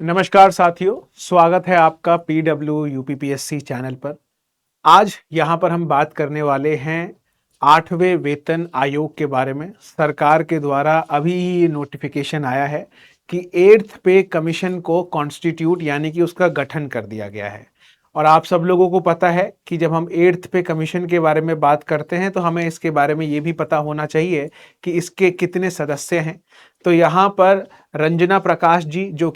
नमस्कार साथियों, स्वागत है आपका पीडब्ल्यू यूपीपीएससी चैनल पर। आज यहाँ पर हम बात करने वाले हैं 8वें वेतन आयोग के बारे में। सरकार के द्वारा अभी ये नोटिफिकेशन आया है कि 8th पे कमीशन को कॉन्स्टिट्यूट यानी कि उसका गठन कर दिया गया है। और आप सब लोगों को पता है कि जब हम 8th पे कमीशन के बारे में बात करते हैं तो हमें इसके बारे में ये भी पता होना चाहिए कि इसके कितने सदस्य हैं। तो यहाँ पर रंजना प्रकाश जी जो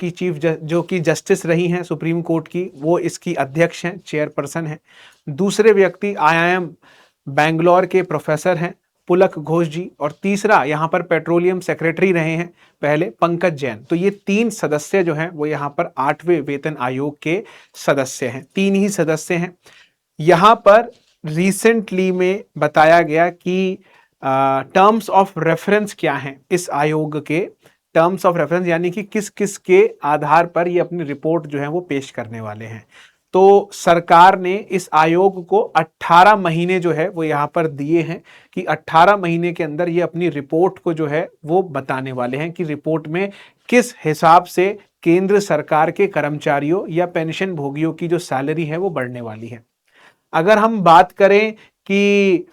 कि जस्टिस रही हैं सुप्रीम कोर्ट की, वो इसकी अध्यक्ष हैं, चेयरपर्सन हैं। दूसरे व्यक्ति आईआईएम बैंगलोर के प्रोफेसर हैं पुलक घोष जी, और तीसरा यहाँ पर पेट्रोलियम सेक्रेटरी रहे हैं पहले पंकज जैन। तो ये 3 सदस्य जो हैं वो यहाँ पर 8वें वेतन आयोग के सदस्य हैं, 3 ही सदस्य हैं। यहाँ पर रिसेंटली में बताया गया कि टर्म्स ऑफ रेफरेंस क्या हैं इस आयोग के। टर्म्स ऑफ रेफरेंस यानी कि किस किस के आधार पर ये अपनी रिपोर्ट जो है वो पेश करने वाले हैं। तो सरकार ने इस आयोग को 18 महीने जो है वो यहाँ पर दिए हैं कि 18 महीने के अंदर ये अपनी रिपोर्ट को जो है वो बताने वाले हैं कि रिपोर्ट में किस हिसाब से केंद्र सरकार के कर्मचारियों या पेंशन भोगियों की जो सैलरी है वो बढ़ने वाली है। अगर हम बात करें कि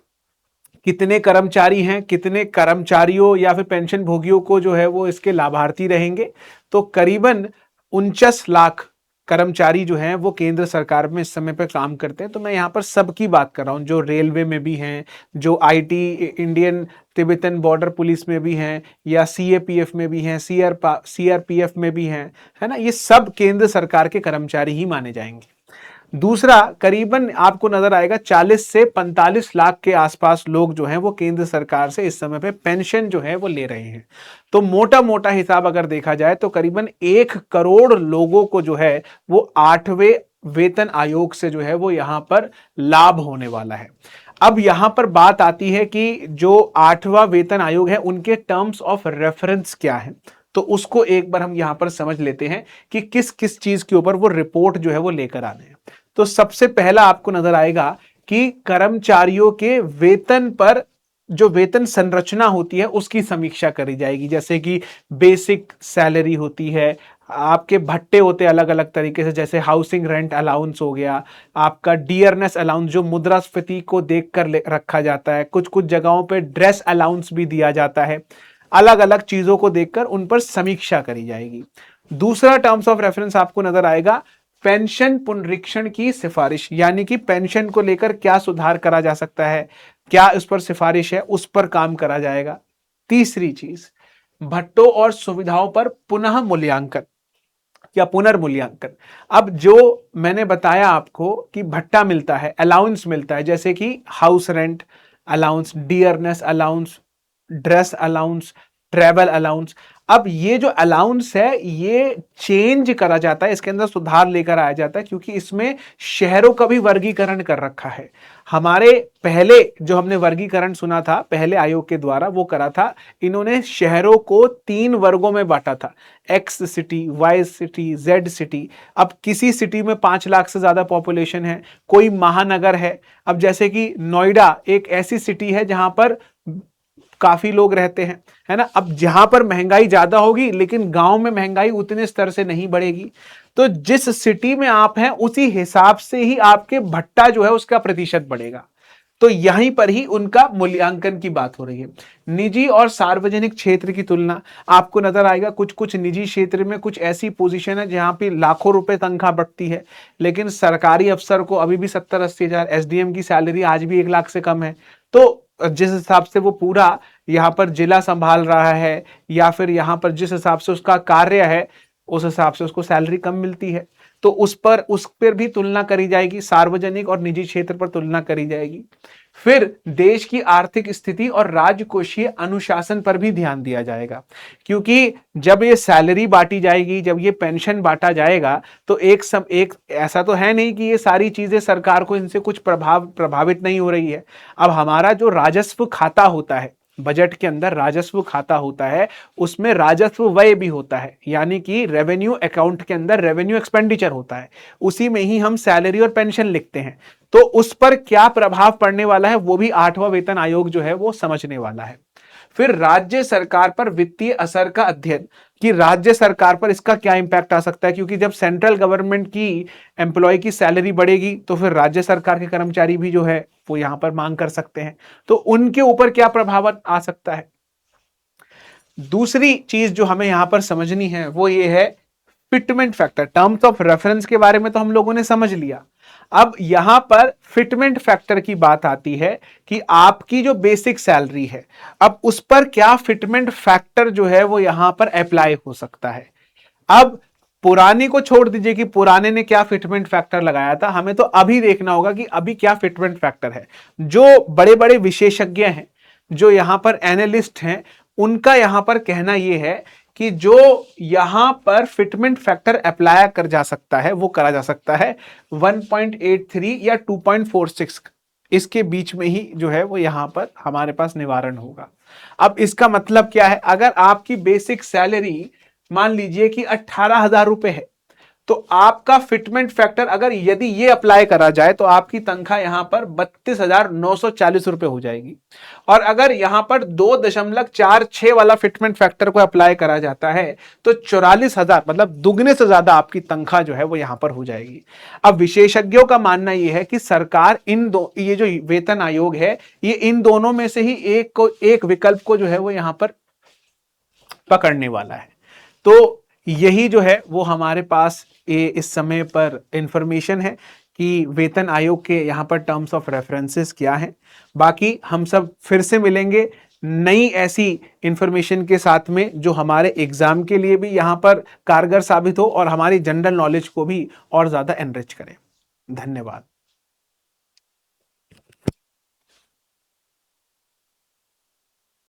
कितने कर्मचारी हैं, कितने कर्मचारियों या फिर पेंशन भोगियों को जो है वो इसके लाभार्थी रहेंगे, तो करीबन 49 लाख कर्मचारी जो हैं वो केंद्र सरकार में इस समय पर काम करते हैं। तो मैं यहाँ पर सबकी बात कर रहा हूँ, जो रेलवे में भी हैं, जो IT Indian Tibetan border police में भी हैं, या सीएपीएफ में भी हैं, सीआरपीएफ में भी हैं, है ना। ये सब केंद्र सरकार के कर्मचारी ही माने जाएंगे। दूसरा, करीबन आपको नजर आएगा 40 से 45 लाख के आसपास लोग जो हैं वो केंद्र सरकार से इस समय पे पेंशन जो है वो ले रहे हैं। तो मोटा मोटा हिसाब अगर देखा जाए तो करीबन 1 करोड़ लोगों को जो है वो 8वें वेतन आयोग से जो है वो यहां पर लाभ होने वाला है। अब यहां पर बात आती है कि जो 8वां वेतन आयोग है उनके टर्म्स ऑफ रेफरेंस क्या है, तो उसको एक बार हम यहां पर समझ लेते हैं कि किस किस चीज के ऊपर वो रिपोर्ट जो है वो लेकर आने हैं। तो सबसे पहला आपको नजर आएगा कि कर्मचारियों के वेतन पर जो वेतन संरचना होती है उसकी समीक्षा करी जाएगी। जैसे कि बेसिक सैलरी होती है, आपके भत्ते होते हैं अलग अलग तरीके से, जैसे हाउसिंग रेंट अलाउंस हो गया, आपका डियरनेस अलाउंस जो मुद्रास्फीति को देखकर रखा जाता है, कुछ कुछ जगहों पे ड्रेस अलाउंस भी दिया जाता है। अलग अलग चीजों को देखकर उन पर समीक्षा करी जाएगी। दूसरा टर्म्स ऑफ रेफरेंस आपको नजर आएगा पेंशन पुनरीक्षण की सिफारिश, यानी कि पेंशन को लेकर क्या सुधार करा जा सकता है, क्या उस पर सिफारिश है, उस पर काम करा जाएगा। तीसरी चीज, भत्तों और सुविधाओं पर पुनः मूल्यांकन या पुनर्मूल्यांकन। अब जो मैंने बताया आपको कि भत्ता मिलता है, अलाउंस मिलता है, जैसे कि house rent allowance, dearness allowance, dress allowance, travel allowance. अब ये जो अलाउंस है ये चेंज करा जाता है, इसके अंदर सुधार लेकर आया जाता है, क्योंकि इसमें शहरों का भी वर्गीकरण कर रखा है। हमारे पहले जो हमने वर्गीकरण सुना था पहले आयोग के द्वारा वो करा था, इन्होंने शहरों को 3 वर्गों में बांटा था, X city, Y city, Z city. अब किसी सिटी में 5 लाख से ज्यादा पॉपुलेशन है, कोई महानगर है। अब जैसे कि नोएडा एक ऐसी सिटी है जहां पर काफी लोग रहते हैं, है ना। अब जहां पर महंगाई ज्यादा होगी लेकिन गांव में महंगाई उतने स्तर से नहीं बढ़ेगी, तो जिस सिटी में आप हैं उसी हिसाब से ही आपके भत्ता जो है उसका प्रतिशत बढ़ेगा। तो यहीं पर ही उनका मूल्यांकन की बात हो रही है। निजी और सार्वजनिक क्षेत्र की तुलना आपको नजर आएगा, कुछ कुछ निजी क्षेत्र में कुछ ऐसी पोजीशन है जहां पे लाखों रुपए तनख्वाह बढ़ती है, लेकिन सरकारी अफसर को अभी भी 70-80 हजार, एसडीएम की सैलरी आज भी 1 लाख से कम है। तो जिस हिसाब से वो पूरा यहाँ पर जिला संभाल रहा है या फिर यहाँ पर जिस हिसाब से उसका कार्य है उस हिसाब से उसको सैलरी कम मिलती है। तो उस पर भी तुलना करी जाएगी, सार्वजनिक और निजी क्षेत्र पर तुलना करी जाएगी। फिर देश की आर्थिक स्थिति और राजकोषीय अनुशासन पर भी ध्यान दिया जाएगा, क्योंकि जब ये सैलरी बांटी जाएगी, जब ये पेंशन बांटा जाएगा, तो एक ऐसा तो है नहीं कि ये सारी चीजें सरकार को इनसे कुछ प्रभावित नहीं हो रही है। अब हमारा जो राजस्व खाता होता है, बजट के अंदर राजस्व खाता होता है, उसमें राजस्व व्यय भी होता है, यानी कि रेवेन्यू अकाउंट के अंदर रेवेन्यू एक्सपेंडिचर होता है, उसी में ही हम सैलरी और पेंशन लिखते हैं। तो उस पर क्या प्रभाव पड़ने वाला है वो भी 8वां वेतन आयोग जो है वो समझने वाला है। फिर राज्य सरकार पर वित्तीय असर का अध्ययन, कि राज्य सरकार पर इसका क्या इंपैक्ट आ सकता है, क्योंकि जब सेंट्रल गवर्नमेंट की एम्प्लॉय की सैलरी बढ़ेगी तो फिर राज्य सरकार के कर्मचारी भी जो है वो यहां पर मांग कर सकते हैं, तो उनके ऊपर क्या प्रभाव आ सकता है। दूसरी चीज जो हमें यहां पर समझनी है वो ये है fitment factor. Terms of reference के बारे में तो हम लोगों ने समझ लिया, अब यहां पर फिटमेंट फैक्टर की बात आती है कि आपकी जो बेसिक सैलरी है, अब उस पर क्या फिटमेंट फैक्टर जो है वो यहां पर अप्लाई हो सकता है। अब पुराने को छोड़ दीजिए कि पुराने ने क्या फिटमेंट फैक्टर लगाया था, हमें तो अभी देखना होगा कि अभी क्या फिटमेंट फैक्टर है। जो बड़े बड़े विशेषज्ञ हैं, जो यहां पर एनालिस्ट हैं, उनका यहां पर कहना यह है कि जो यहां पर फिटमेंट फैक्टर अप्लाई कर जा सकता है वो करा जा सकता है 1.83 या 2.46, इसके बीच में ही जो है वो यहां पर हमारे पास निवारण होगा। अब इसका मतलब क्या है, अगर आपकी बेसिक सैलरी मान लीजिए कि 18,000 रुपए है, तो आपका फिटमेंट फैक्टर अगर यदि ये अप्लाई करा जाए तो आपकी तनख्वाह यहां पर 32,940 रुपए हो जाएगी। और अगर यहां पर 2.46 वाला फिटमेंट फैक्टर को अप्लाई करा जाता है तो 44,000, मतलब दुगने से ज्यादा आपकी तनख्वाह जो है वो यहां पर हो जाएगी। अब विशेषज्ञों का मानना यह है कि सरकार ये जो वेतन आयोग है, ये इन दोनों में से ही एक विकल्प को जो है वो यहां पर पकड़ने वाला है। तो यही जो है वो हमारे पास इस समय पर इंफॉर्मेशन है कि वेतन आयोग के यहाँ पर टर्म्स ऑफ रेफरेंसेस क्या हैं। बाकी हम सब फिर से मिलेंगे नई ऐसी इंफॉर्मेशन के साथ में जो हमारे एग्जाम के लिए भी यहाँ पर कारगर साबित हो और हमारी जनरल नॉलेज को भी और ज्यादा एनरिच करे। धन्यवाद।